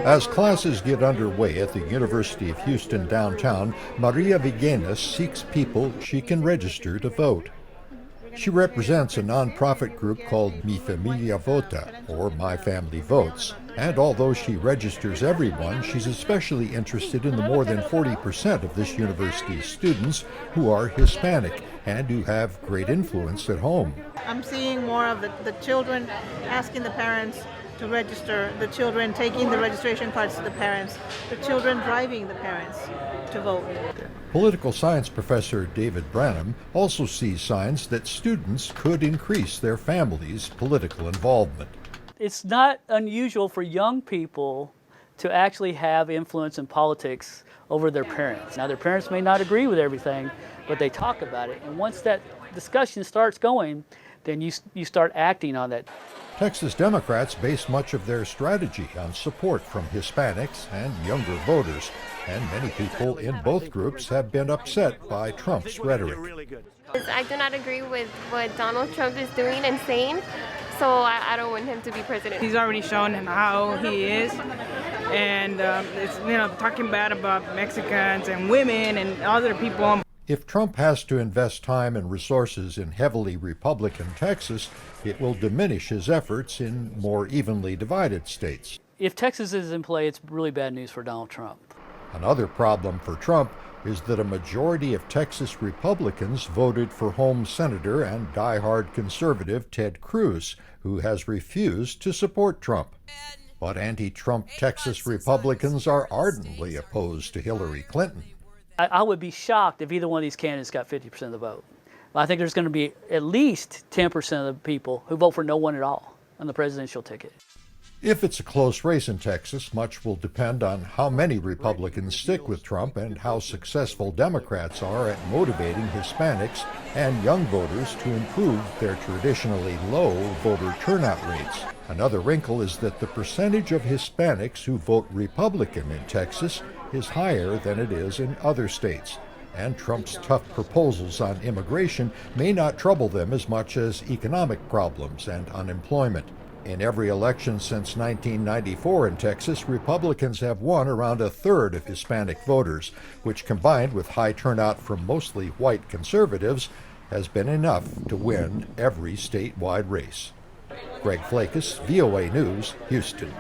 As classes get underway at the University of Houston downtown, Maria Villegas seeks people she can register to vote. She represents a nonprofit group called Mi Familia Vota, or My Family Votes. And although she registers everyone, she's especially interested in the more than 40% of this university's students who are Hispanic and who have great influence at home. I'm seeing more of the children asking the parents to register, the children taking the registration cards to the parents, the children driving the parents to vote. Political science professor David Branham also sees signs that students could increase their families' political involvement. It's not unusual for young people to actually have influence in politics over their parents. Now, their parents may not agree with everything, but they talk about it. And once that discussion starts going, then you start acting on that. Texas Democrats base much of their strategy on support from Hispanics and younger voters, and many people in both groups have been upset by Trump's rhetoric. I do not agree with what Donald Trump is doing and saying, so I don't want him to be president. He's already shown how he is, and it's talking bad about Mexicans and women and other people. If Trump has to invest time and resources in heavily Republican Texas, it will diminish his efforts in more evenly divided states. If Texas is in play, it's really bad news for Donald Trump. Another problem for Trump is that a majority of Texas Republicans voted for home Senator and diehard conservative Ted Cruz, who has refused to support Trump. But anti-Trump Texas Republicans are ardently opposed to Hillary Clinton. I would be shocked if either one of these candidates got 50% of the vote. I think there's going to be at least 10% of the people who vote for no one at all on the presidential ticket. If it's a close race in Texas, much will depend on how many Republicans stick with Trump and how successful Democrats are at motivating Hispanics and young voters to improve their traditionally low voter turnout rates. Another wrinkle is that the percentage of Hispanics who vote Republican in Texas is higher than it is in other states, and Trump's tough proposals on immigration may not trouble them as much as economic problems and unemployment. In every election since 1994 in Texas, Republicans have won around a third of Hispanic voters, which combined with high turnout from mostly white conservatives has been enough to win every statewide race. Greg Flakus, VOA News, Houston.